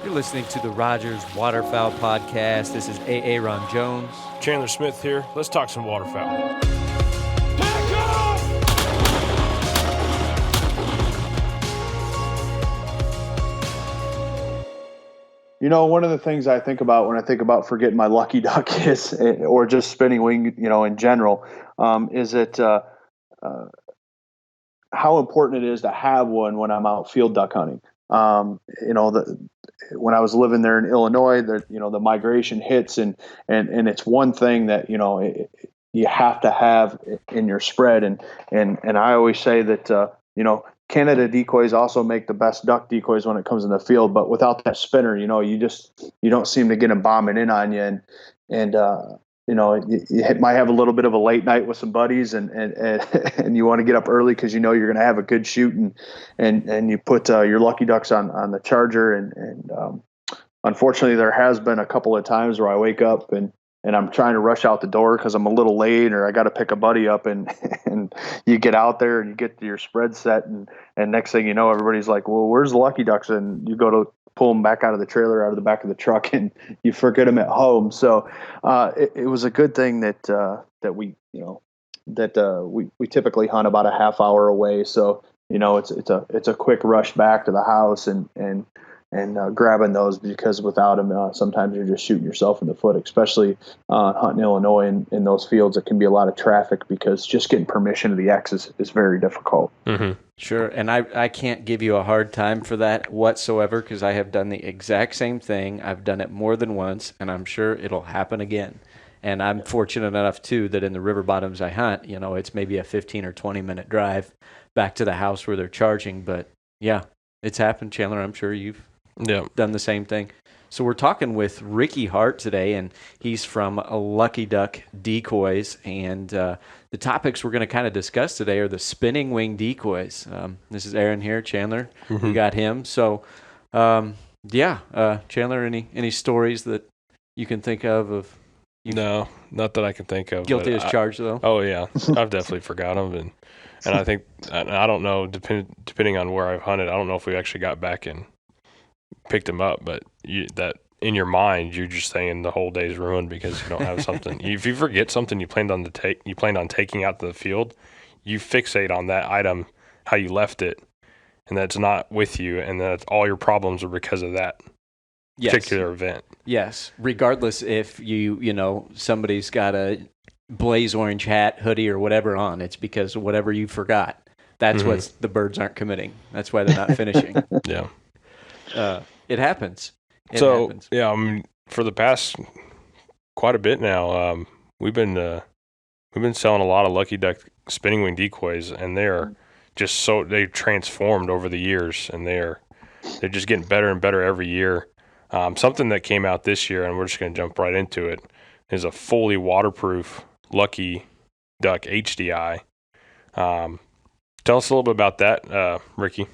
You're listening to the Rogers Waterfowl Podcast. This is Aaron Jones. Chandler Smith here. Let's talk some waterfowl. You know, one of the things I think about when I think about forgetting my Lucky Duck is, or just spinning wing, in general, is that how important it is to have one when I'm out field duck hunting. When I was living there in Illinois, the migration hits, and it's one thing that you have to have in your spread, and I always say that Canada decoys also make the best duck decoys when it comes in the field, but without that spinner, you don't seem to get them bombing in on you, and you might have a little bit of a late night with some buddies, and you want to get up early because you're going to have a good shoot, and you put your Lucky Ducks on the charger, and unfortunately there has been a couple of times where I wake up and I'm trying to rush out the door because I'm a little late, or I got to pick a buddy up, and you get out there and you get your spread set, and next thing you know, everybody's like, well, where's the Lucky Ducks? And you go to pull them back out of the trailer, out of the back of the truck, and you forget them at home. So it was a good thing that we typically hunt about a half hour away. So it's a quick rush back to the house and grabbing those, because without them, sometimes you're just shooting yourself in the foot, especially hunting Illinois in those fields. It can be a lot of traffic because just getting permission to the X is very difficult. Mm-hmm. Sure, and I can't give you a hard time for that whatsoever, because I have done the exact same thing. I've done it more than once, and I'm sure it'll happen again. And I'm fortunate enough, too, that in the river bottoms I hunt, it's maybe a 15 or 20-minute drive back to the house where they're charging. But, yeah, it's happened, Chandler. I'm sure you've done the same thing. So we're talking with Ricky Hart today, and he's from Lucky Duck Decoys. And the topics we're going to kind of discuss today are the spinning wing decoys. This is Aaron here, Chandler. Mm-hmm. We got him. So, Chandler, any stories that you can think of No, not that I can think of. Guilty as charged, though? Oh, yeah. I've definitely forgot them. And I think, I don't know, depending on where I've hunted, I don't know if we actually got back and picked them up, but that in your mind, you're just saying the whole day's ruined because you don't have something. If you forget something you planned on taking out to the field, you fixate on that item, how you left it, and that's not with you, and that all your problems are because of that particular event. Yes, regardless if somebody's got a blaze orange hat, hoodie, or whatever on, it's because of whatever you forgot. That's what the birds aren't committing. That's why they're not finishing. Yeah. It happens. Yeah, I mean, for the past quite a bit now, we've been selling a lot of Lucky Duck spinning wing decoys, and they're just they've transformed over the years, and they're just getting better and better every year. Something that came out this year, and we're just going to jump right into it, is a fully waterproof Lucky Duck HDi. Tell us a little bit about that, Ricky.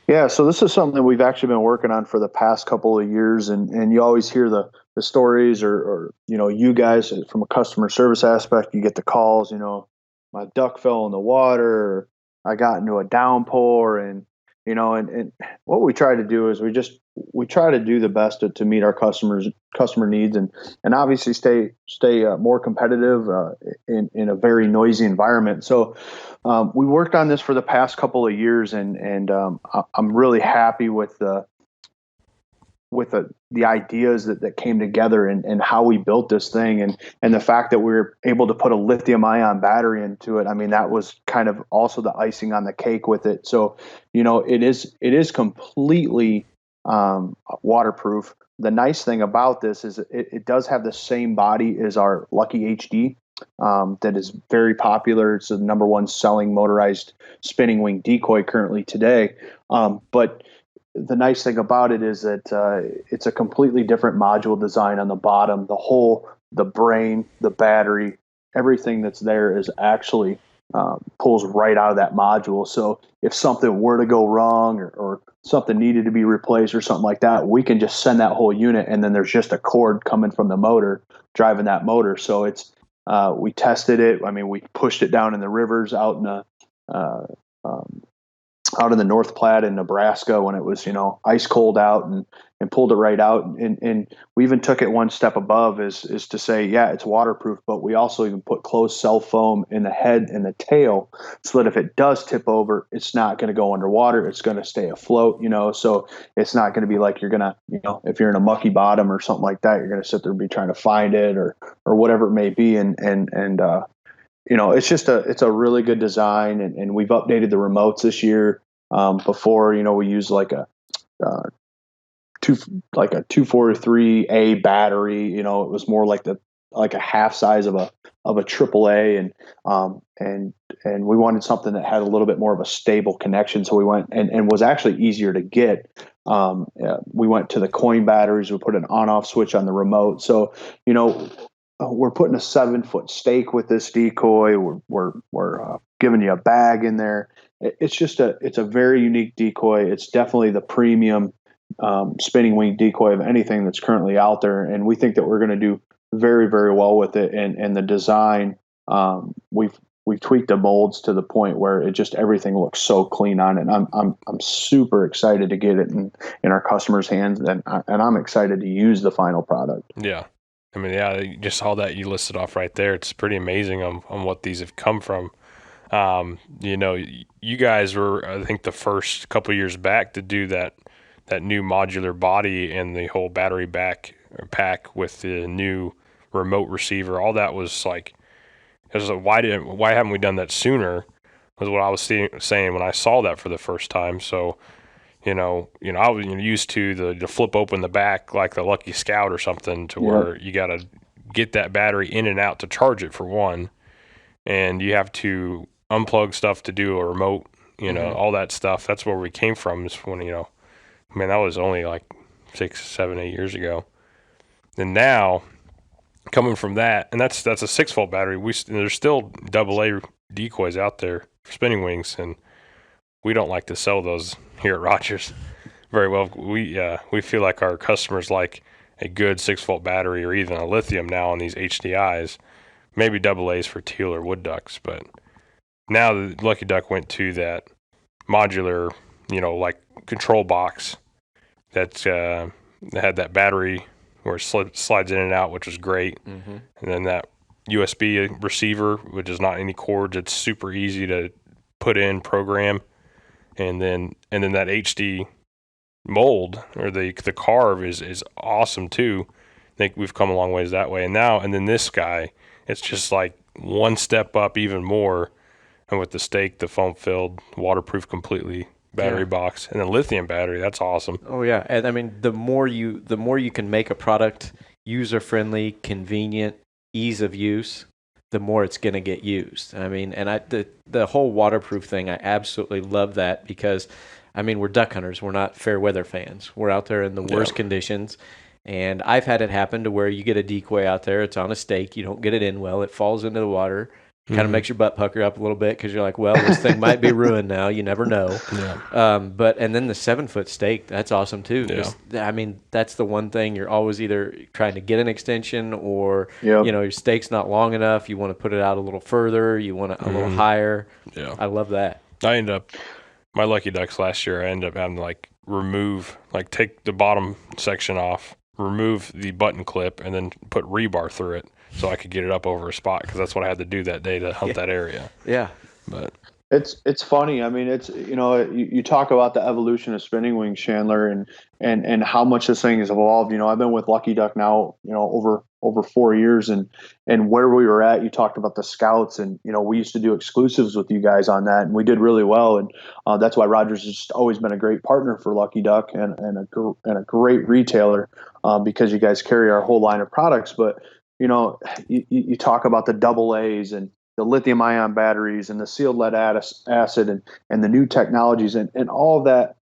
Yeah, so this is something that we've actually been working on for the past couple of years, and you always hear the stories, or you guys from a customer service aspect, you get the calls, my duck fell in the water, or I got into a downpour, and what we try to do is we try to do the best to meet our customer needs, and obviously stay more competitive in a very noisy environment. So we worked on this for the past couple of years, and I'm really happy with the ideas that came together, and how we built this thing, and the fact that we were able to put a lithium ion battery into it. I mean, that was kind of also the icing on the cake with it. So it is completely waterproof. The nice thing about this is it does have the same body as our Lucky HD, that is very popular. It's the number one selling motorized spinning wing decoy currently today. But the nice thing about it is that it's a completely different module design on the bottom. The brain, the battery, everything that's there is actually pulls right out of that module. So if something were to go wrong, or something needed to be replaced or something like that, we can just send that whole unit, and then there's just a cord coming from the motor driving that motor. So it's we tested it. I mean, we pushed it down in the rivers out in out in the North Platte in Nebraska when it was, ice cold out, and pulled it right out. And we even took it one step above is to say, yeah, it's waterproof, but we also even put closed cell foam in the head and the tail so that if it does tip over, it's not going to go underwater. It's going to stay afloat, so it's not going to be like you're going to, if you're in a mucky bottom or something like that, you're going to sit there and be trying to find it or whatever it may be. It's a really good design, and we've updated the remotes this year. Before, we use like a 243A battery. It was more like a half size of a AAA, and we wanted something that had a little bit more of a stable connection. So we went and was actually easier to get. We went to the coin batteries. We put an on-off switch on the remote. So, we're putting a 7-foot stake with this decoy. We're giving you a bag in there. It's a very unique decoy. It's definitely the premium spinning wing decoy of anything that's currently out there, and we think that we're going to do very, very well with it. And the design, we've tweaked the molds to the point where everything looks so clean on it. And I'm super excited to get it in our customers' hands, and I'm excited to use the final product. Yeah. I mean, yeah, just all that you listed off right there. It's pretty amazing on what these have come from. You guys were, I think, the first couple of years back to do that new modular body and the whole battery pack with the new remote receiver. All that was like, it was like, why haven't we done that sooner? Was what I was saying when I saw that for the first time. So, I was used to the flip open the back like the Lucky Scout or something to where you got to get that battery in and out to charge it for one, and you have to unplug stuff to do a remote, all that stuff. That's where we came from. Is when that was only like 6, 7, 8 years ago. And now coming from that, and that's a 6-volt battery. There's still AA decoys out there for spinning wings, and we don't like to sell those here at Rogers very well. We feel like our customers like a good 6-volt battery or even a lithium now on these HDIs, maybe AA's for teal or wood ducks. But now the Lucky Duck went to that modular, like control box that had that battery where it slides in and out, which is great. Mm-hmm. And then that USB receiver, which is not any cords. It's super easy to put in, program. And then that HD mold or the carve is awesome too. I think we've come a long ways that way. And then this guy, it's just like one step up even more. And with the stake, the foam filled, waterproof completely battery box, and the lithium battery, that's awesome. Oh yeah, and I mean the more you can make a product user friendly, convenient, ease of use, the more it's going to get used. I mean, and the whole waterproof thing, I absolutely love that because, I mean, we're duck hunters. We're not fair weather fans. We're out there in the worst conditions. And I've had it happen to where you get a decoy out there. It's on a stake. You don't get it in well. It falls into the water. Kind of makes your butt pucker up a little bit because you're like, well, this thing might be ruined now. You never know. Yeah. And then the 7-foot stake, that's awesome too. Yeah. I mean, that's the one thing you're always either trying to get an extension or, your stake's not long enough. You want to put it out a little further. You want it a little higher. Yeah. I love that. My Lucky Ducks last year, I ended up having to take the bottom section off, remove the button clip, and then put rebar through it so I could get it up over a spot because that's what I had to do that day to hunt that area. Yeah. But it's funny. I mean, it's, you talk about the evolution of spinning wings, Chandler, and how much this thing has evolved. I've been with Lucky Duck now, over 4 years, and where we were at, you talked about the scouts, and, we used to do exclusives with you guys on that, and we did really well. And that's why Rogers has just always been a great partner for Lucky Duck and a great retailer, because you guys carry our whole line of products. But, you talk about the AA's and the lithium ion batteries and the sealed lead acid and the new technologies and all of that.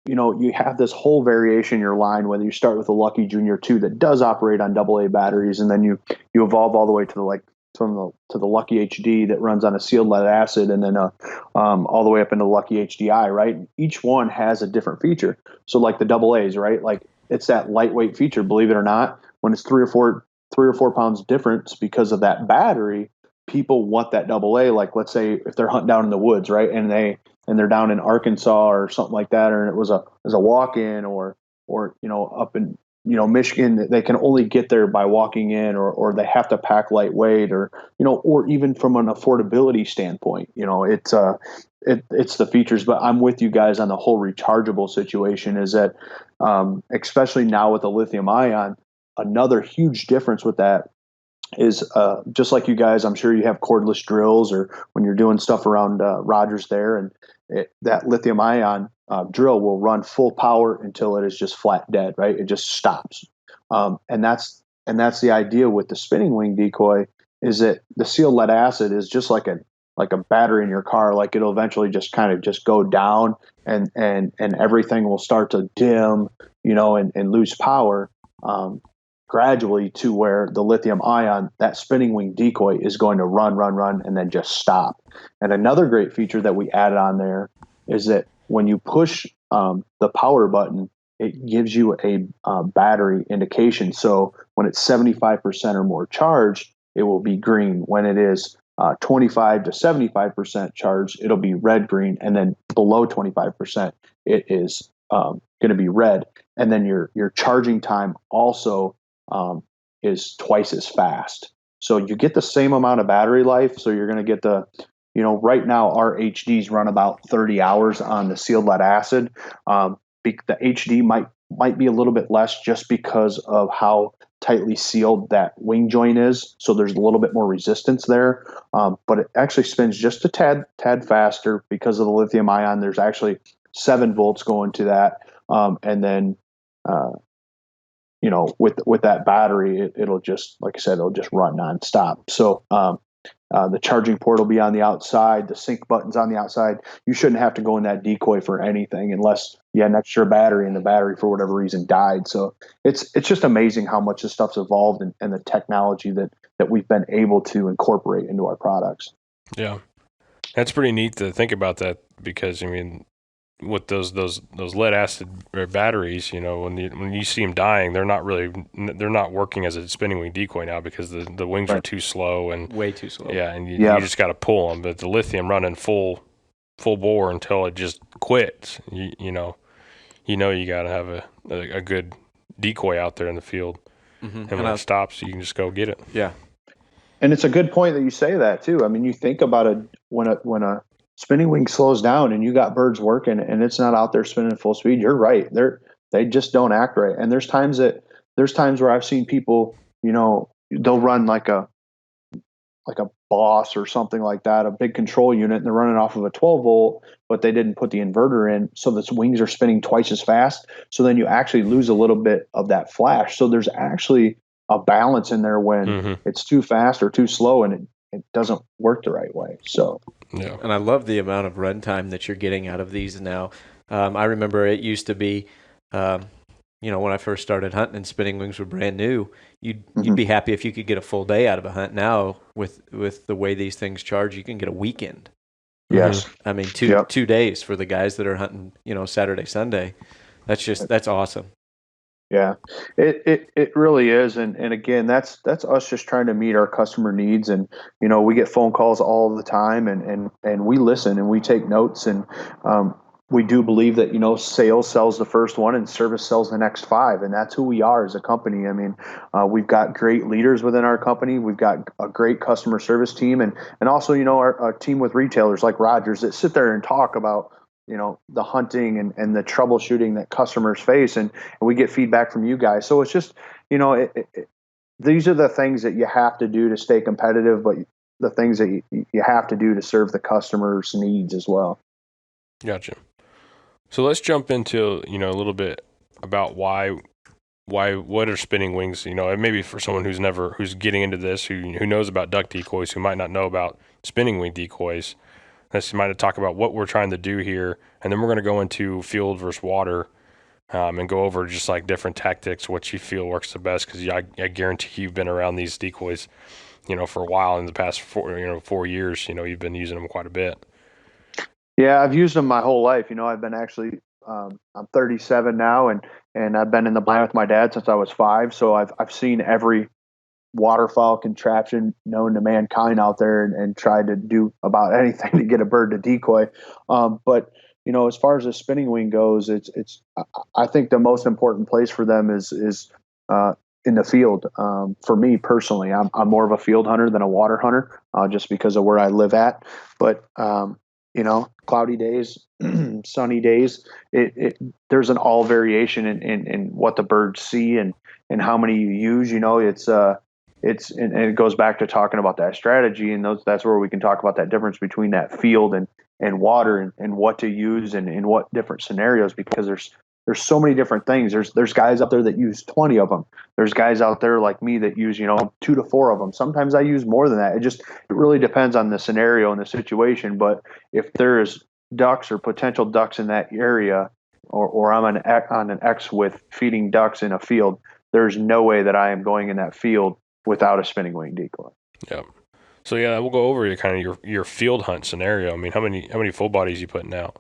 You have this whole variation in your line, whether you start with a Lucky Junior 2 that does operate on AA batteries, and then you evolve all the way to the Lucky HD that runs on a sealed lead acid, and then all the way up into the Lucky HDi, right? Each one has a different feature. So like the AA's, right? Like it's that lightweight feature, believe it or not, when it's 3 or 4 pounds difference because of that battery, people want that AA. Like, let's say if they're hunting down in the woods, right, and they and they're down in Arkansas or something like that, or it was a walk-in, or up in Michigan, they can only get there by walking in, or they have to pack lightweight, or or even from an affordability standpoint, it's the features. But I'm with you guys on the whole rechargeable situation. Is that especially now with the lithium ion, another huge difference with that is just like you guys, I'm sure you have cordless drills, or when you're doing stuff around Rogers there, and that lithium ion drill will run full power until it is just flat dead, right? It just stops. And that's the idea with the spinning wing decoy, is that the sealed lead acid is just like a battery in your car. Like, it'll eventually just kind of just go down, and everything will start to dim, and lose power. Gradually, to where the lithium ion, that spinning wing decoy, is going to run, and then just stop. And another great feature that we added on there is that when you push the power button, it gives you a battery indication. So when it's 75% or more charged, it will be green. When it is 25 to 75% charged, it'll be red, green, and then below 25%, it is going to be red. And then your charging time also is twice as fast. So you get the same amount of battery life. So you're going to get right now our HDs run about 30 hours on the sealed lead acid. The HD might be a little bit less, just because of how tightly sealed that wing joint is. So there's a little bit more resistance there. But it actually spins just a tad faster because of the lithium ion. There's actually 7 volts going to that. And then, with that battery, it'll just, like I said, it'll just run nonstop. So the charging port will be on the outside. The sync button's on the outside. You shouldn't have to go in that decoy for anything unless you had an extra battery and the battery, for whatever reason, died. So it's just amazing how much this stuff's evolved, and the technology that we've been able to incorporate into our products. Yeah, that's pretty neat to think about that, because with those lead acid batteries, when you see them dying, they're not working as a spinning wing decoy now, because the wings are too slow, and way too slow. Yeah, and you just got to pull them. But the lithium running full bore until it just quits. You got to have a good decoy out there in the field, and when it stops, you can just go get it. Yeah, and it's a good point that you say that too. I mean, you think about it, when a spinning wing slows down and you got birds working and it's not out there spinning full speed, you're right. They just don't act right. And there's times where I've seen people, they'll run like a Boss or something like that, a big control unit, and they're running off of a 12 volt, but they didn't put the inverter in. So the wings are spinning twice as fast. So then you actually lose a little bit of that flash. So there's actually a balance in there when it's too fast or too slow, and it doesn't work the right way. So, yeah. And I love the amount of runtime that you're getting out of these now. I remember it used to be, when I first started hunting and spinning wings were brand new, you'd be happy if you could get a full day out of a hunt. Now, with the way these things charge, you can get a weekend. Yes. I mean, two days for the guys that are hunting, Saturday, Sunday. That's awesome. Yeah, it really is. And again, that's us just trying to meet our customer needs. And, we get phone calls all the time, and we listen and we take notes. And we do believe that, sales sells the first one and service sells the next 5. And that's who we are as a company. I mean, we've got great leaders within our company. We've got a great customer service team, and also, our team with retailers like Rogers that sit there and talk about, the hunting and the troubleshooting that customers face, and we get feedback from you guys. So it's just, these are the things that you have to do to stay competitive, but the things that you have to do to serve the customer's needs as well. Gotcha. So let's jump into, a little bit about what are spinning wings, and maybe for someone who's getting into this, who knows about duck decoys, who might not know about spinning wing decoys. Let's might talk about what we're trying to do here, and then we're going to go into field versus water, and go over just like different tactics, what you feel works the best, because I guarantee you've been around these decoys, for a while. In the past 4 years, you've been using them quite a bit. Yeah, I've used them my whole life. I've been actually, I'm 37 now, and I've been in the blind with my dad since I was 5. So I've seen every waterfowl contraption known to mankind out there and tried to do about anything to get a bird to decoy. But as far as the spinning wing goes, I think the most important place for them is in the field. For me personally, I'm more of a field hunter than a water hunter, just because of where I live at. But cloudy days, sunny days, there's an all variation in what the birds see and how many you use. And it goes back to talking about that strategy, and that's where we can talk about that difference between that field and water and what to use and in what different scenarios, because there's so many different things. There's guys out there that use 20 of them. There's guys out there like me that use 2 to 4 of them. Sometimes I use more than that. It really depends on the scenario and the situation. But if there's ducks or potential ducks in that area, or I'm on an X with feeding ducks in a field, there's no way that I am going in that field without a spinning wing decoy. Yeah. So yeah, we'll go over kind of your field hunt scenario. I mean, how many full bodies you putting out?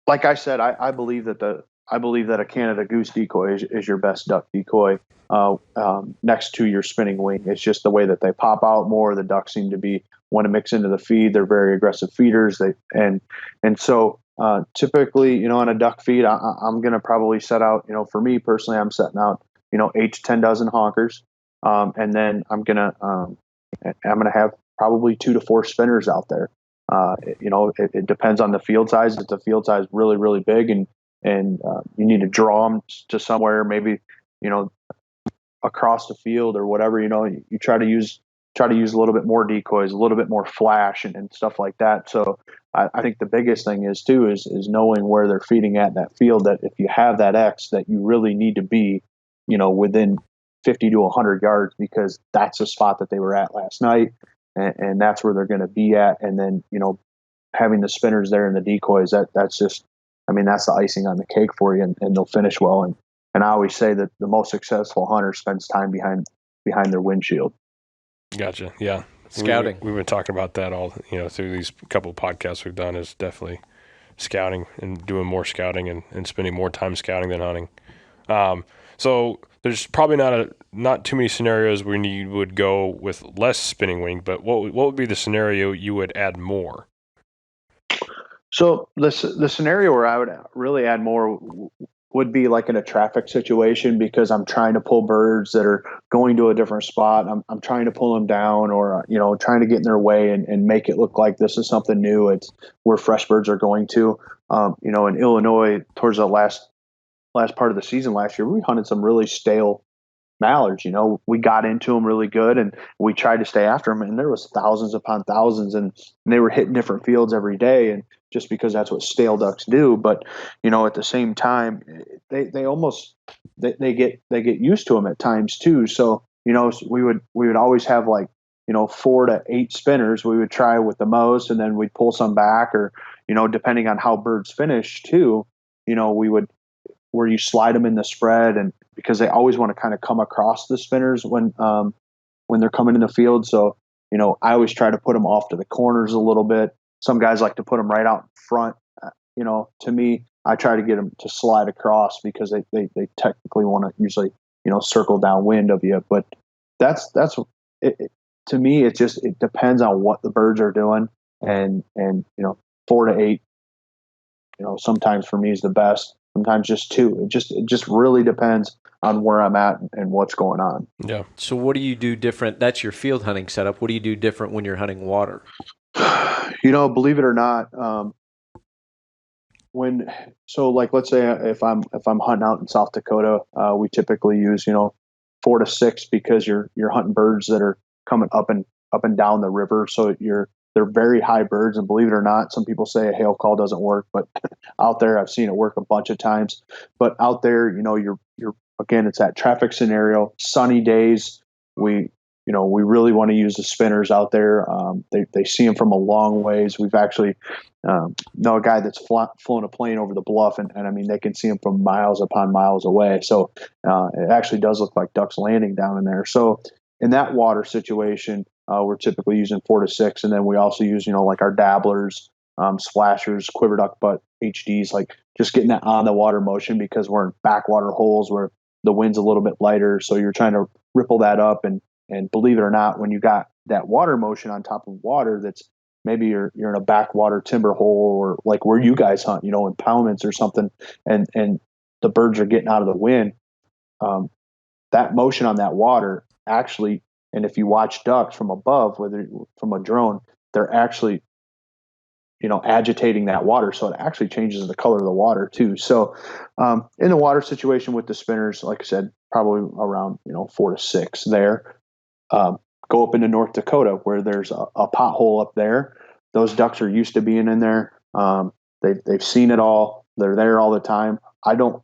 Like I said, I believe that a Canada goose decoy is your best duck decoy, next to your spinning wing. It's just the way that they pop out more. The ducks seem to want to mix into the feed. They're very aggressive feeders. So typically, on a duck feed, I'm going to probably set out, for me personally, I'm setting out, 8 to 10 dozen honkers. And then I'm going to have probably 2 to 4 spinners out there. It depends on the field size. If the field size is really, really big and you need to draw them to somewhere, maybe, across the field or whatever, you try to use a little bit more decoys, a little bit more flash and stuff like that. So I think the biggest thing is knowing where they're feeding at in that field, that if you have that X, that you really need to be, within 50 to 100 yards, because that's the spot that they were at last night. And that's where they're going to be at. And then, having the spinners there and the decoys, that's just, that's the icing on the cake for you, and they'll finish well. And I always say that the most successful hunter spends time behind their windshield. Gotcha. Yeah. Scouting. We've been talking about that all, through these couple of podcasts we've done, is definitely scouting and doing more scouting and spending more time scouting than hunting. So there's probably not too many scenarios where you would go with less spinning wing, but what would be the scenario you would add more? So the scenario where I would really add more would be like in a traffic situation, because I'm trying to pull birds that are going to a different spot. I'm trying to pull them down, or trying to get in their way and make it look like this is something new. It's where fresh birds are going to. In Illinois, towards the last part of the season last year, we hunted some really stale mallards. We got into them really good, and we tried to stay after them, and there was thousands upon thousands, and they were hitting different fields every day, and just because that's what stale ducks do. But at the same time, they get used to them at times too. So we would always have like 4 to 8 spinners we would try with the most, and then we'd pull some back, or depending on how birds finish too, we would, where you slide them in the spread, and because they always want to kind of come across the spinners when they're coming in the field. So, I always try to put them off to the corners a little bit. Some guys like to put them right out in front. To me, I try to get them to slide across, because they technically want to usually, circle downwind of you. But that's it. To me, it depends on what the birds are doing, and 4 to 8, sometimes for me is the best. Sometimes just 2. It just really depends on where I'm at and what's going on. Yeah. So what do you do different? That's your field hunting setup. What do you do different when you're hunting water? Believe it or not, let's say if I'm hunting out in South Dakota, we typically use 4 to 6, because you're hunting birds that are coming up and down the river. So they're very high birds, and believe it or not, some people say a hail call doesn't work, but out there I've seen it work a bunch of times. But out there, you're again, it's that traffic scenario, sunny days. We really want to use the spinners out there. They see them from a long ways. We've actually know a guy that's flown a plane over the bluff, and they can see them from miles upon miles away. So it actually does look like ducks landing down in there. So in that water situation, we're typically using 4 to 6, and then we also use like our dabblers, splashers, quiver duck butt HDs, like just getting that on the water motion, because we're in backwater holes where the wind's a little bit lighter, so you're trying to ripple that up. And believe it or not, when you got that water motion on top of water, that's maybe you're in a backwater timber hole, or like where you guys hunt, impoundments or something, and the birds are getting out of the wind. That motion on that water actually, and if you watch ducks from above, whether from a drone, they're actually agitating that water, so it actually changes the color of the water too. So in the water situation with the spinners, like I said, probably around 4 to 6 there. Go up into North Dakota where there's a pothole up there. Those ducks are used to being in there. They've seen it all. They're there all the time. I don't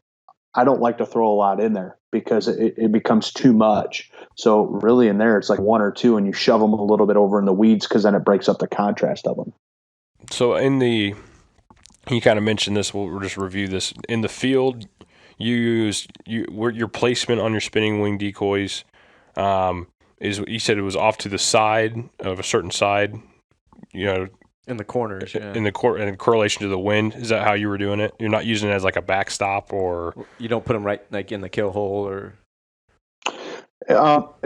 like to throw a lot in there because it becomes too much. So really in there, it's like 1 or 2, and you shove them a little bit over in the weeds because then it breaks up the contrast of them. So you kind of mentioned this. We'll just review this. In the field, your placement on your spinning wing decoys you said it was off to the side of a certain side, in the corners, yeah. in correlation to the wind. Is that how you were doing it? You're not using it as like a backstop, or you don't put them right like in the kill hole, or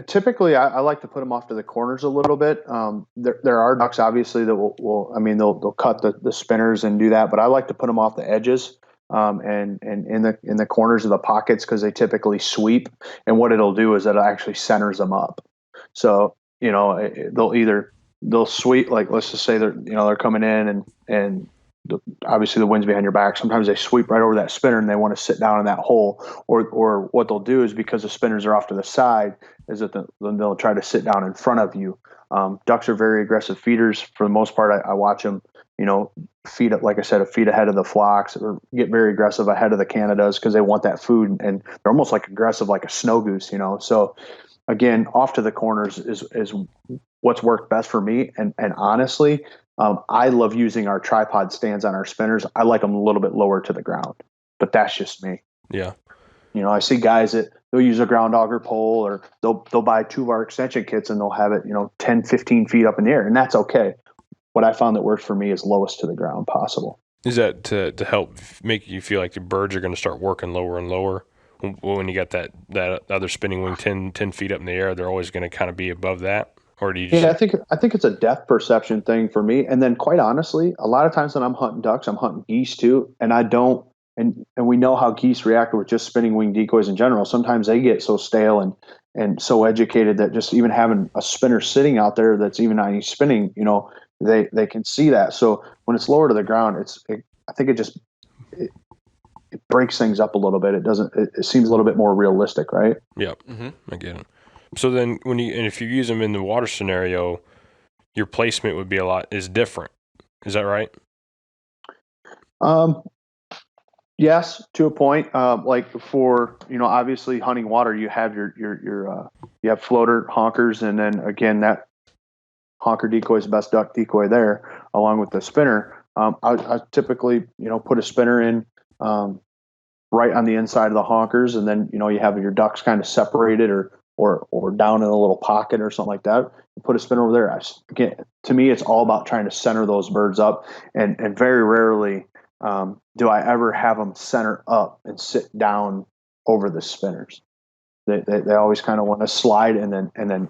typically I like to put them off to the corners a little bit. There are ducks obviously that they'll cut the spinners and do that, but I like to put them off the edges. And in the corners of the pockets, because they typically sweep, and what it'll do is it actually centers them up. So they'll sweep, like let's just say they're coming in and obviously the wind's behind your back. Sometimes they sweep right over that spinner and they want to sit down in that hole, or what they'll do is, because the spinners are off to the side, is that they'll try to sit down in front of you. Ducks are very aggressive feeders. For the most part, I watch them, feed it, like I said, a feet ahead of the flocks, or get very aggressive ahead of the Canadas because they want that food, and they're almost like aggressive, like a snow goose, So again, off to the corners is what's worked best for me. And honestly, I love using our tripod stands on our spinners. I like them a little bit lower to the ground, but that's just me. Yeah. I see guys that they'll use a ground auger pole, or they'll buy 2 of our extension kits and they'll have it, 10, 15 feet up in the air, and that's okay. What I found that works for me is lowest to the ground possible. Is that to help make you feel like the birds are going to start working lower and lower? When you got that other spinning wing 10 feet up in the air, they're always going to kind of be above that? Or do you just... Yeah, I think it's a depth perception thing for me. And then quite honestly, a lot of times when I'm hunting ducks, I'm hunting geese too. And I don't, and we know how geese react with just spinning wing decoys in general. Sometimes they get so stale and so educated that just even having a spinner sitting out there that's even not any spinning, they can see that. So when it's lower to the ground, I think it breaks things up a little bit. It seems a little bit more realistic, right? Yeah. Mm-hmm. I get it. So then if you use them in the water scenario, your placement would be is different. Is that right? Yes, to a point. Like for, obviously hunting water, you have your you have floater honkers, and then again, that honker decoy is the best duck decoy there, along with the spinner. I typically, put a spinner in, right on the inside of the honkers, and then, you have your ducks kind of separated or down in a little pocket or something like that. You put a spinner over there. Again, to me, it's all about trying to center those birds up, and very rarely do I ever have them center up and sit down over the spinners. They always kind of want to slide and then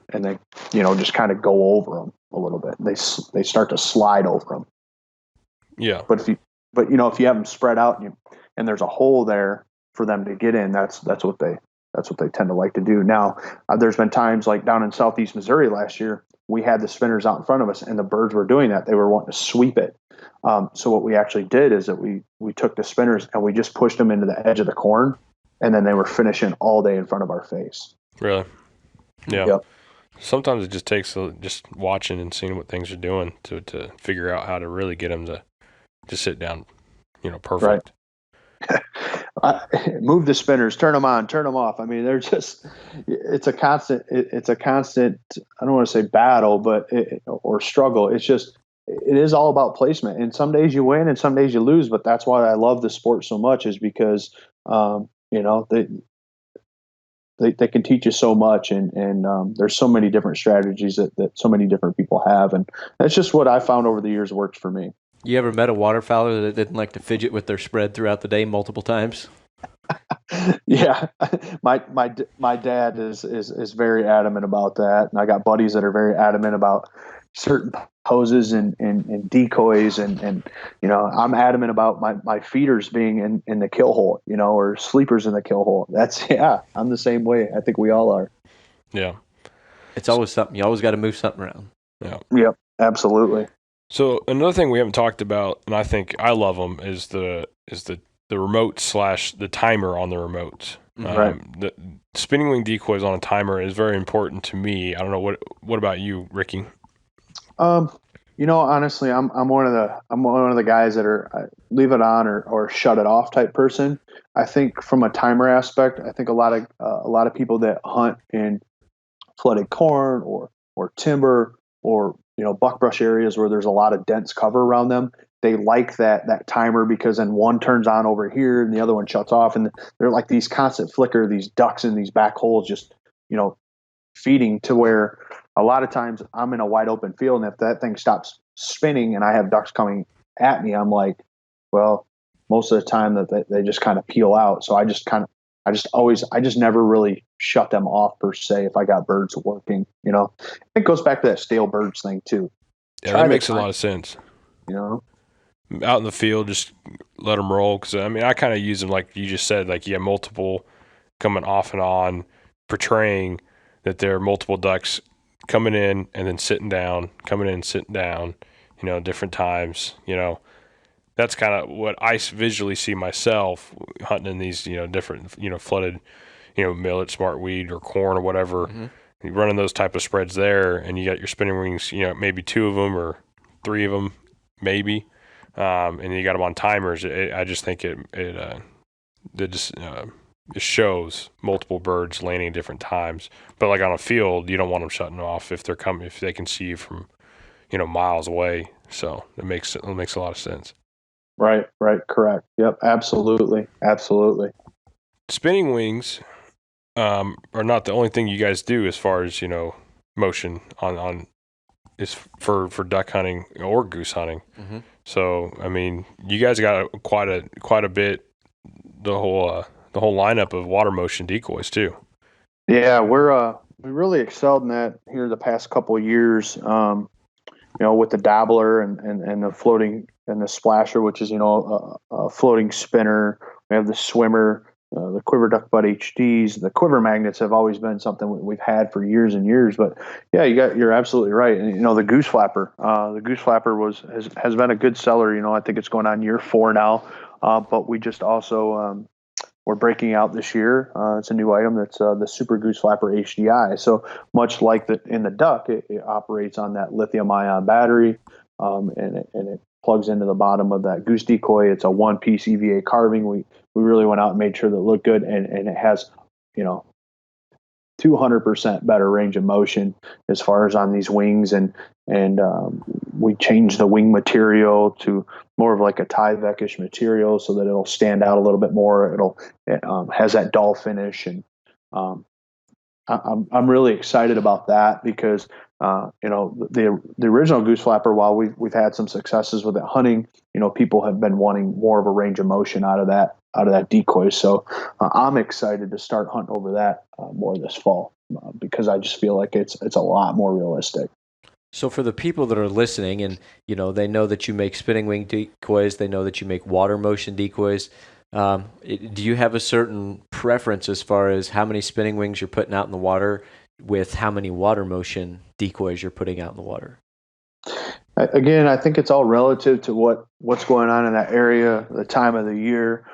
just kind of go over them a little bit. They start to slide over them. Yeah. But if you have them spread out and there's a hole there for them to get in, that's what they tend to like to do. Now, there's been times like down in southeast Missouri last year, we had the spinners out in front of us, and the birds were doing that. They were wanting to sweep it. So what we actually did is that we took the spinners and we just pushed them into the edge of the corn, and then they were finishing all day in front of our face. Really? Yeah. Yep. Sometimes it just takes just watching and seeing what things are doing to figure out how to really get them to just sit down, perfect. Right. Move the spinners, turn them on, turn them off. I mean, it's a constant, I don't want to say battle, but or struggle. It is all about placement. And some days you win and some days you lose, but that's why I love the sport so much, is because, they can teach you so much, and there's so many different strategies that so many different people have. And that's just what I found over the years works for me. You ever met a waterfowler that didn't like to fidget with their spread throughout the day multiple times? Yeah, my dad is very adamant about that, and I got buddies that are very adamant about certain poses and decoys, and I'm adamant about my feeders being in the kill hole, or sleepers in the kill hole. Yeah, I'm the same way. I think we all are. Yeah. It's always something. You always got to move something around. Yeah. Yep, absolutely. So another thing we haven't talked about, and I think I love them, is the remote / the timer on the remotes. Right. The spinning wing decoys on a timer is very important to me. I don't know what about you, Ricky? Honestly, I'm one of the guys that are leave it on or shut it off type person. I think from a timer aspect, I think a lot of people that hunt in flooded corn or timber or buckbrush areas where there's a lot of dense cover around them, they like that timer, because then one turns on over here and the other one shuts off, and they're like these constant flicker, these ducks in these back holes, just feeding, to where a lot of times I'm in a wide open field, and if that thing stops spinning and I have ducks coming at me, I'm like, well, most of the time that they just kind of peel out. So I just never really shut them off per se if I got birds working. It goes back to that stale birds thing too. Yeah, that makes a lot of sense. Out in the field, just let them roll, because I kind of use them like you just said, like you have multiple coming off and on, portraying that there are multiple ducks coming in and then sitting down, coming in, sitting down, different times. That's kind of what I visually see myself hunting in these, different, flooded, millet, smartweed, or corn or whatever. Mm-hmm. You're running those type of spreads there, and you got your spinning wings, maybe 2 of them or 3 of them, maybe, and you got them on timers. I just think it shows multiple birds landing at different times. But like on a field, you don't want them shutting off if they can see you from, miles away. So it makes a lot of sense. Right, correct. Yep, absolutely. Spinning wings are not the only thing you guys do as far as, motion on is for duck hunting or goose hunting. Mm-hmm. So, you guys got quite a bit, the whole lineup of water motion decoys too. Yeah, we really excelled in that here the past couple of years. With the dabbler and the floating and the splasher, which is a floating spinner. We have the swimmer, the Quiver Duck Bud HDs. The quiver magnets have always been something we've had for years and years. But yeah, you're absolutely right. And the Goose Flapper, has been a good seller. I think it's going on year 4 now. But we just also we're breaking out this year. It's a new item that's the Super Goose Flapper HDi. So much like in the duck, it operates on that lithium-ion battery, and it plugs into the bottom of that goose decoy. It's a one-piece EVA carving. We really went out and made sure that it looked good, and it has 200% better range of motion as far as on these wings, and we changed the wing material to more of like a Tyvek-ish material so that it'll stand out a little bit more. It has that dull finish, and I'm really excited about that, because the original Goose Flapper, while we've had some successes with it hunting, people have been wanting more of a range of motion out of that decoy. So I'm excited to start hunting over that more this fall, because I just feel like it's a lot more realistic. So for the people that are listening, and they know that you make spinning wing decoys, they know that you make water motion decoys. Do you have a certain preference as far as how many spinning wings you're putting out in the water with how many water motion decoys you're putting out in the water? Again, I think it's all relative to what's going on in that area, the time of the year.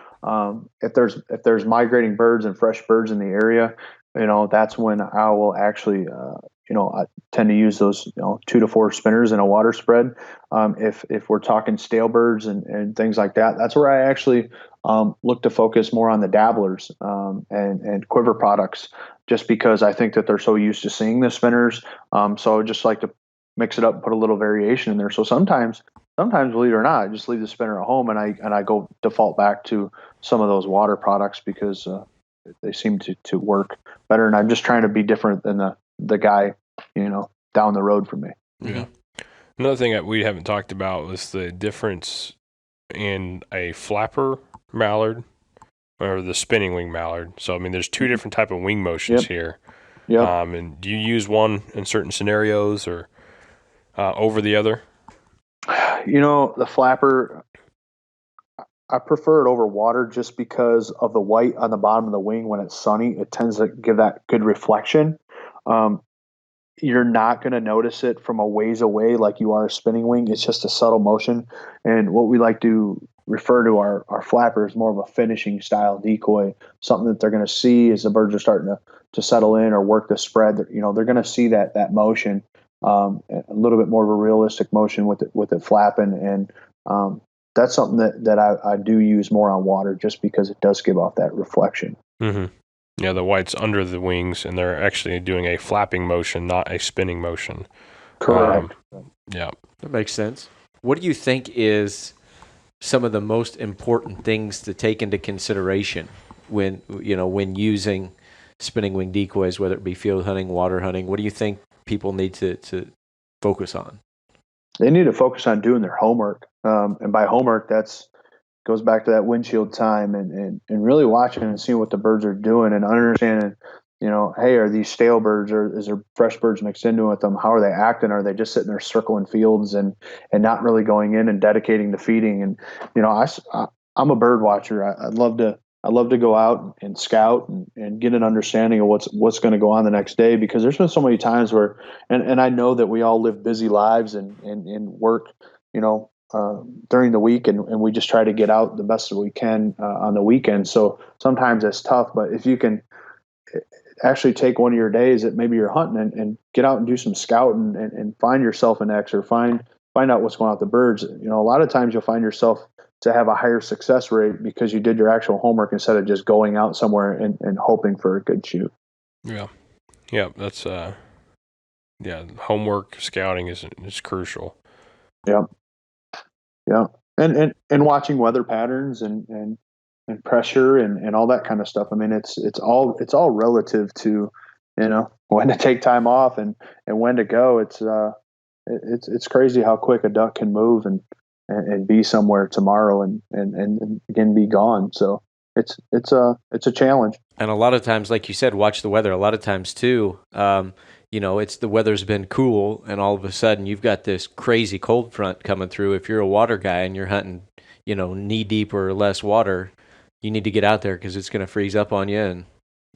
If there's migrating birds and fresh birds in the area, that's when I will actually, I tend to use those, 2 to 4 spinners in a water spread. If we're talking stale birds and things like that, that's where I actually look to focus more on the dabblers and quiver products, just because I think that they're so used to seeing the spinners. So I just like to mix it up and put a little variation in there. So sometimes, believe it or not, I just leave the spinner at home and I go default back to some of those water products, because they seem to work better. And I'm just trying to be different than the guy, down the road from me. Yeah. Another thing that we haven't talked about was the difference in a flapper mallard or the spinning wing mallard. So I mean, there's two different type of wing motions Yep. here. Yep. And do you use one in certain scenarios or over the other? The flapper, I prefer it over water just because of the white on the bottom of the wing when it's sunny. It tends to give that good reflection. Um, you're not going to notice it from a ways away like you are a spinning wing. It's just a subtle motion. And what we like to refer to our flapper as more of a finishing style decoy, something that they're going to see as the birds are starting to settle in or work the spread. They're going to see that motion, a little bit more of a realistic motion with it flapping. And that's something that I do use more on water just because it does give off that reflection. Mm-hmm. Yeah, the white's under the wings, and they're actually doing a flapping motion, not a spinning motion. Correct. Yeah. That makes sense. What do you think is some of the most important things to take into consideration when using spinning wing decoys, whether it be field hunting, water hunting? What do you think people need to focus on? They need to focus on doing their homework. And by homework, that's goes back to that windshield time and really watching and seeing what the birds are doing and understanding, hey, are these stale birds or is there fresh birds mixed into with them? How are they acting? Are they just sitting there circling fields and not really going in and dedicating to feeding? And, I'm a bird watcher. I love to go out and scout and get an understanding of what's going to go on the next day, because there's been so many times where, and I know that we all live busy lives and work, during the week, and we just try to get out the best that we can on the weekend. So sometimes it's tough, but if you can actually take one of your days that maybe you're hunting and get out and do some scouting and find yourself an X or find out what's going on with the birds. A lot of times you'll find yourself to have a higher success rate because you did your actual homework instead of just going out somewhere and hoping for a good shoot. Yeah. Yeah. That's, homework scouting is crucial. Yeah. Yeah. And watching weather patterns and pressure and all that kind of stuff. I mean, it's all relative to, when to take time off and when to go. It's crazy how quick a duck can move and be somewhere tomorrow and again be gone. So it's a challenge. And a lot of times, like you said, watch the weather. A lot of times too, it's the weather's been cool, and all of a sudden you've got this crazy cold front coming through. If you're a water guy and you're hunting, knee deep or less water, you need to get out there because it's going to freeze up on you, and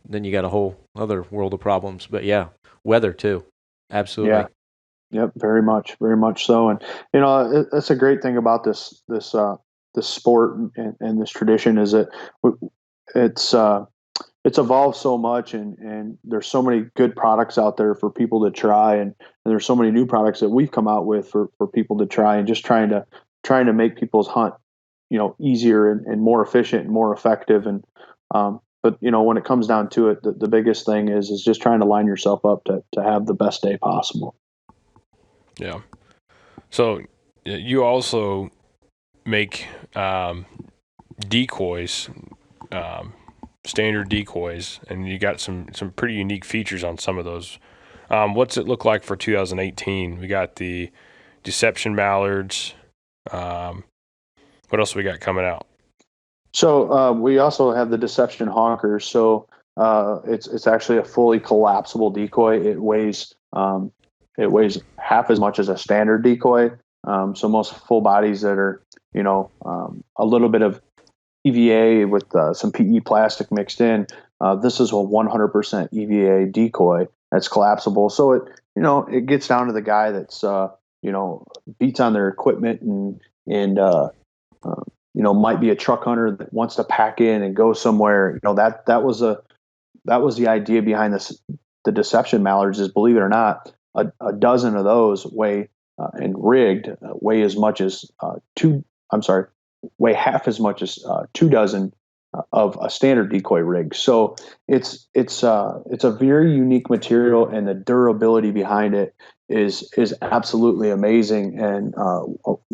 then you got a whole other world of problems. But yeah, weather too, absolutely. Yeah. Yep, very much so. And that's a great thing about this sport and this tradition is that it's evolved so much, and there's so many good products out there for people to try, and there's so many new products that we've come out with for people to try, and just trying to make people's hunt easier and more efficient and more effective. And but when it comes down to it, the biggest thing is just trying to line yourself up to have the best day possible. Yeah. So you also make decoys, standard decoys, and you got some pretty unique features on some of those. What's it look like for 2018? We got the deception mallards. What else we got coming out? So we also have the deception honkers. So it's actually a fully collapsible decoy. It weighs half as much as a standard decoy. So most full bodies that are a little bit of EVA with some PE plastic mixed in. This is a 100% EVA decoy that's collapsible. So it gets down to the guy that's beats on their equipment and might be a truck hunter that wants to pack in and go somewhere. That was the idea behind this. The deception mallards is, believe it or not, a dozen of those weigh and rigged weigh as much as weigh half as much as 2 dozen of a standard decoy rig. So it's a very unique material, and the durability behind it is absolutely amazing. And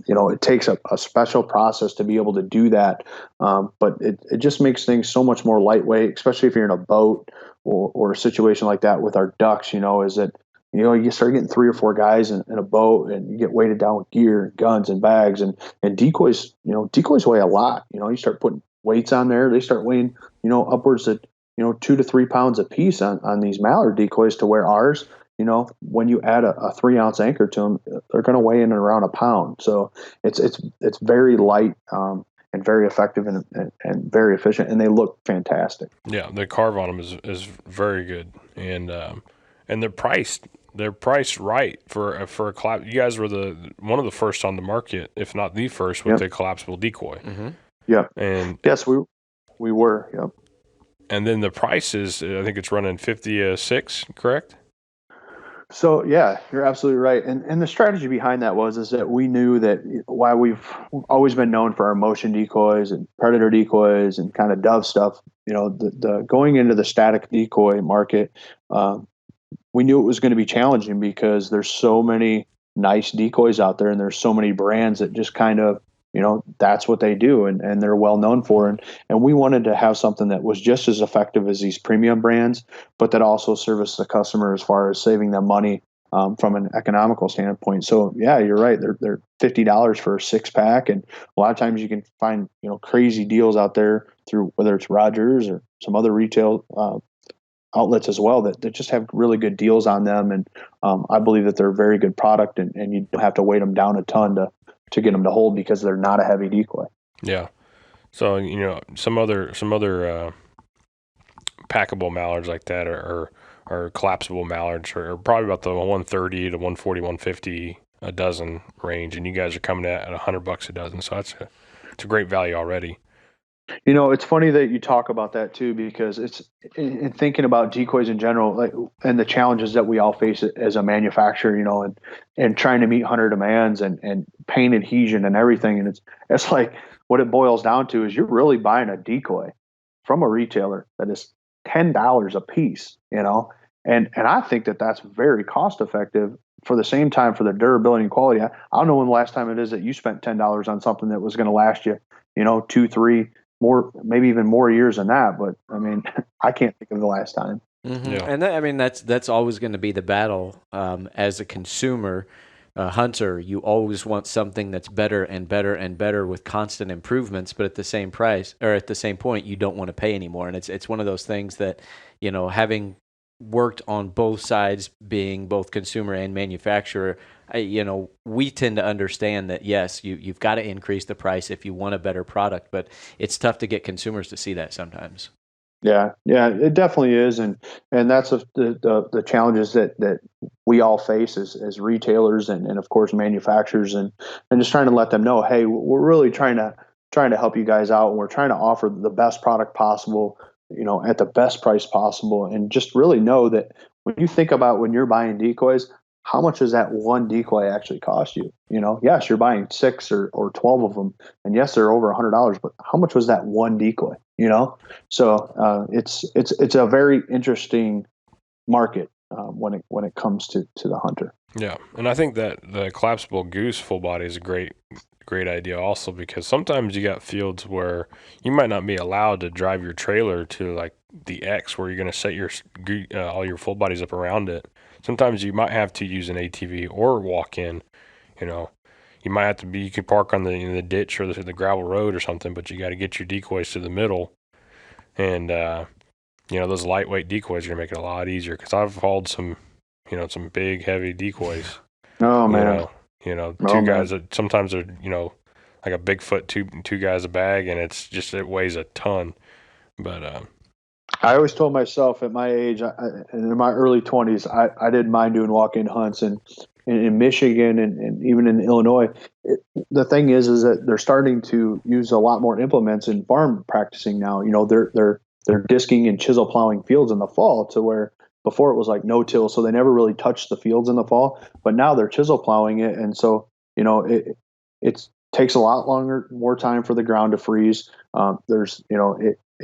it takes a special process to be able to do that. But it just makes things so much more lightweight, especially if you're in a boat or a situation like that with our ducks. Is that you start getting 3 or 4 guys in a boat, and you get weighted down with gear, guns, and bags, and decoys. Decoys weigh a lot. You start putting weights on there. They start weighing, upwards of, 2 to 3 pounds a piece on these mallard decoys, to where ours, when you add a 3 ounce anchor to them, they're going to weigh in around a pound. So it's very light, and very effective, and very efficient, and they look fantastic. Yeah, the carve on them is very good, and they're priced right for a collapse. You guys were one of the first on the market, if not the first, with Yep. the collapsible decoy. Mm-hmm. Yeah. And Yes, we were. Yep. and then the price is, I think it's running 56, correct? So yeah, you're absolutely right. And the strategy behind that is that we knew that while we've always been known for our motion decoys and predator decoys and kind of dove stuff, the going into the static decoy market, we knew it was going to be challenging, because there's so many nice decoys out there, and there's so many brands that just kind of, that's what they do, and they're well known for. And we wanted to have something that was just as effective as these premium brands, but that also serviced the customer as far as saving them money, from an economical standpoint. So yeah, you're right. They're $50 for a 6-pack, and a lot of times you can find, crazy deals out there through, whether it's Rogers or some other retail outlets as well, that just have really good deals on them. And I believe that they're a very good product, and you don't have to weight them down a ton to get them to hold, because they're not a heavy decoy. Yeah. So some other packable mallards like that, or collapsible mallards, are probably about the 130 to 140, 150 a dozen range, and you guys are coming at $100 a dozen. So it's a great value already. It's funny that you talk about that too, because it's in thinking about decoys in general, like, and the challenges that we all face as a manufacturer, and trying to meet hunter demands, and paint adhesion and everything. And it's like, what it boils down to is you're really buying a decoy from a retailer that is $10 a piece, and I think that that's very cost effective. For the same time, for the durability and quality, I don't know when the last time it is that you spent $10 on something that was going to last you, 2, 3, more, maybe even more years than that. But I mean, I can't think of the last time. Mm-hmm. Yeah. And that's always going to be the battle, as a consumer. Hunter, you always want something that's better and better and better with constant improvements, but at the same price, or at the same point, you don't want to pay anymore. And it's one of those things that, having worked on both sides, being both consumer and manufacturer, we tend to understand that, yes, you've got to increase the price if you want a better product, but it's tough to get consumers to see that sometimes. Yeah, it definitely is, and that's the challenges that we all face as retailers, and of course manufacturers, and just trying to let them know, hey, we're really trying to help you guys out, and we're trying to offer the best product possible, at the best price possible, and just really know that when you think about when you're buying decoys, how much does that one decoy actually cost you? Yes, you're buying 6 or 12 of them, and yes, they're over $100, but how much was that one decoy? So it's a very interesting market, when it comes to the hunter. Yeah, and I think that the collapsible goose full body is a great idea also, because sometimes you got fields where you might not be allowed to drive your trailer to like the X where you're going to set your all your full bodies up around it. Sometimes you might have to use an ATV or walk in. You might have to you could park on the ditch or the gravel road or something, but you got to get your decoys to the middle. And those lightweight decoys are gonna make it a lot easier, because I've hauled some big heavy decoys. Oh man, Two guys that sometimes are like a Bigfoot, two guys a bag, and it weighs a ton. But I always told myself at my age, in my early 20s, I didn't mind doing walk-in hunts, and in Michigan and even in Illinois. The thing is that they're starting to use a lot more implements in farm practicing now. They're disking and chisel plowing fields in the fall, to where before it was like no-till, so they never really touched the fields in the fall. But now they're chisel plowing it, and so it takes a lot more time for the ground to freeze.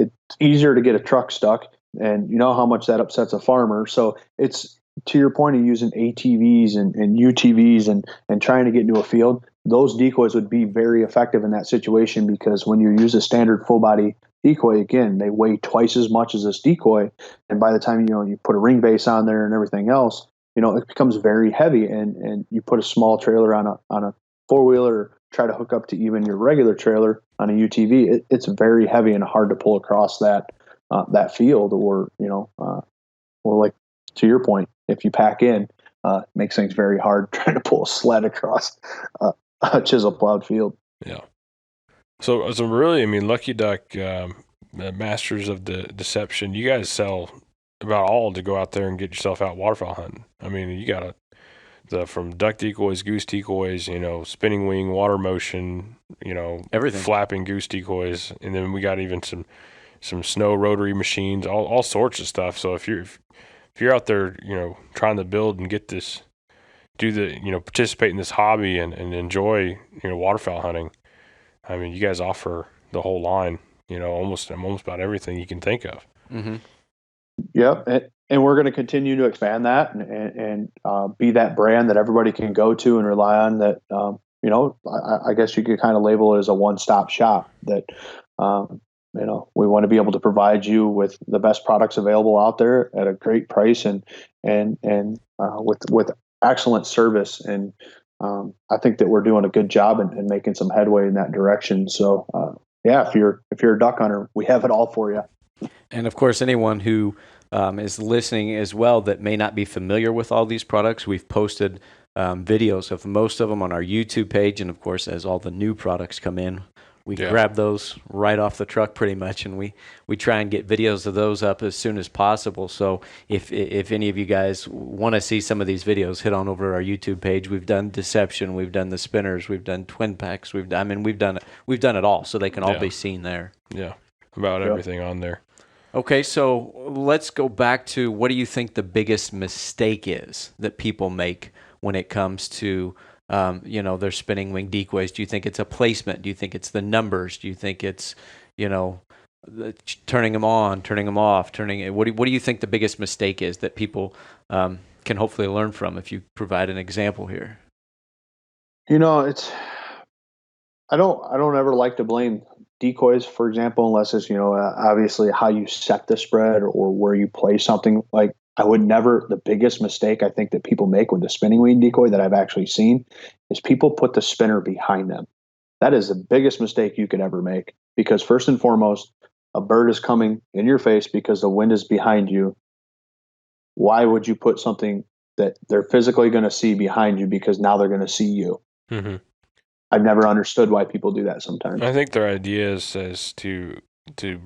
It's easier to get a truck stuck, and you know how much that upsets a farmer. So it's, to your point of using ATVs and UTVs and trying to get into a field, those decoys would be very effective in that situation, because when you use a standard full body decoy, again, they weigh twice as much as this decoy. And by the time, you put a ring base on there and everything else, it becomes very heavy, and you put a small trailer on a 4-wheeler try to hook up to even your regular trailer on a UTV, it's very heavy and hard to pull across that field, or or like to your point, if you pack in, makes things very hard trying to pull a sled across a chisel plowed field. Yeah. So really, I mean, Lucky Duck, masters of the deception. You guys sell about all to go out there and get yourself out waterfowl hunting. I mean, you got from duck decoys, goose decoys, spinning wing, water motion, Everything. flapping goose decoys, and then we got even some snow rotary machines, all sorts of stuff. So if you're out there, trying to build and get this, participate in this hobby and enjoy, waterfowl hunting, I mean, you guys offer the whole line, almost about everything you can think of. Mm-hmm. Yep. And we're going to continue to expand that and be that brand that everybody can go to and rely on. That, I guess you could kind of label it as a one-stop shop. That, we want to be able to provide you with the best products available out there at a great price and with excellent service. And I think that we're doing a good job and making some headway in that direction. So, if you're a duck hunter, we have it all for you. And of course, anyone who is listening as well that may not be familiar with all these products, we've posted videos of most of them on our YouTube page. And of course, as all the new products come in, we grab those right off the truck pretty much, and we try and get videos of those up as soon as possible. So if any of you guys want to see some of these videos, head on over to our YouTube page. We've done deception, we've done the spinners, we've done twin packs, we've done it all, so they can all be seen there. Yeah, about everything on there. Okay, so let's go back to, what do you think the biggest mistake is that people make when it comes to their spinning wing decoys? Do you think it's a placement? Do you think it's the numbers? Do you think it's, turning them on, turning them off, what do you think the biggest mistake is that people can hopefully learn from, if you provide an example here? I don't ever like to blame decoys, for example, unless it's, obviously how you set the spread or where you place something. Like, I would never, the biggest mistake I think that people make with the spinning wing decoy that I've actually seen is people put the spinner behind them. That is the biggest mistake you could ever make, because first and foremost, a bird is coming in your face because the wind is behind you. Why would you put something that they're physically going to see behind you, because now they're going to see you? Mm-hmm. I've never understood why people do that sometimes. I think their idea is to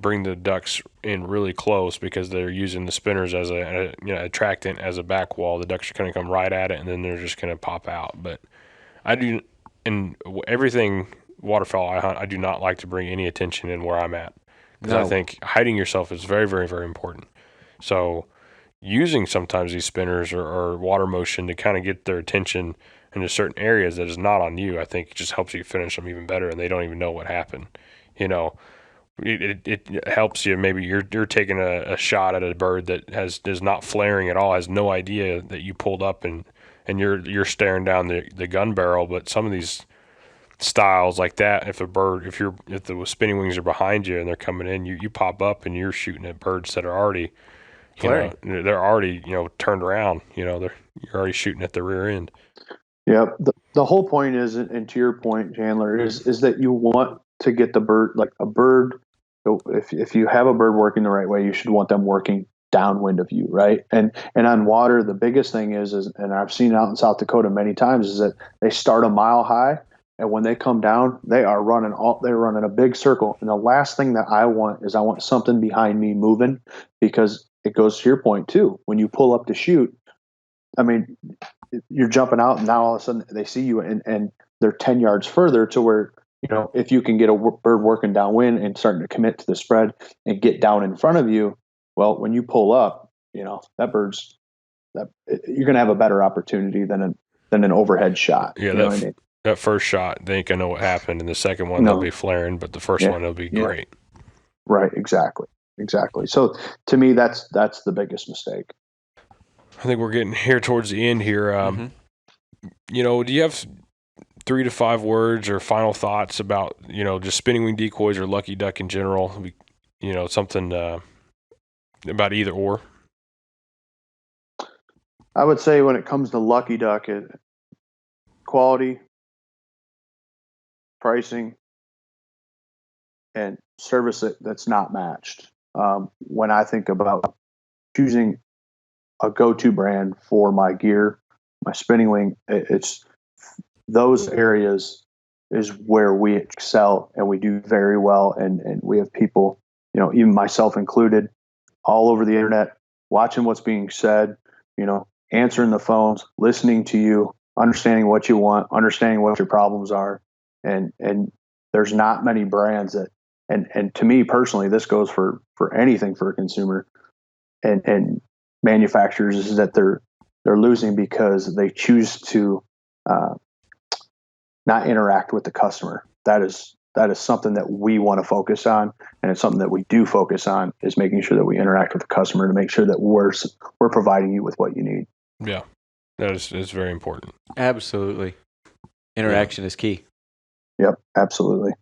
bring the ducks in really close, because they're using the spinners as a attractant, as a back wall. The ducks are going to come right at it, and then they're just going to pop out. But I do, in everything waterfowl I hunt, I do not like to bring any attention in where I'm at, because I think hiding yourself is very, very, very important. So using sometimes these spinners or water motion to kind of get their attention into certain areas that is not on you, I think it just helps you finish them even better, and they don't even know what happened. It helps you. Maybe you're taking a shot at a bird that is not flaring at all, has no idea that you pulled up, and you're staring down the gun barrel. But some of these styles like that, if the spinning wings are behind you and they're coming in, you pop up and you're shooting at birds that are already they're already turned around. You're already shooting at the rear end. Yeah, the whole point is, and to your point, Chandler, is that you want to get the bird, like a bird. If you have a bird working the right way, you should want them working downwind of you, right? And on water, the biggest thing is, and I've seen it out in South Dakota many times, is that they start a mile high, and when they come down, they're running a big circle. And the last thing that I want something behind me moving, because it goes to your point too. When you pull up to shoot, I mean, you're jumping out, and now all of a sudden they see you, and they're 10 yards further to where, if you can get a bird working downwind and starting to commit to the spread and get down in front of you, well, when you pull up, that you're going to have a better opportunity than an overhead shot. Yeah, that first shot, they ain't going to know what happened, and the second one, they'll be flaring, but the first one, will be great. Right, exactly. So to me, that's the biggest mistake. I think we're getting here towards the end here. Do you have 3 to 5 words or final thoughts about, just spinning wing decoys or Lucky Duck in general? Something about either or? I would say when it comes to Lucky Duck, quality, pricing, and service that's not matched. When I think about choosing a go-to brand for my gear, my spinning wing, it's those areas is where we excel and we do very well. And we have people, even myself included, all over the internet, watching what's being said, answering the phones, listening to you, understanding what you want, understanding what your problems are. And there's not many brands that, and to me personally, this goes for anything for a consumer and manufacturers, is that they're losing because they choose to not interact with the customer. That is something that we want to focus on, and it's something that we do focus on, is making sure that we interact with the customer to make sure that we're providing you with what you need. Yeah, that is very important. Absolutely. Interaction is key. Yep, absolutely.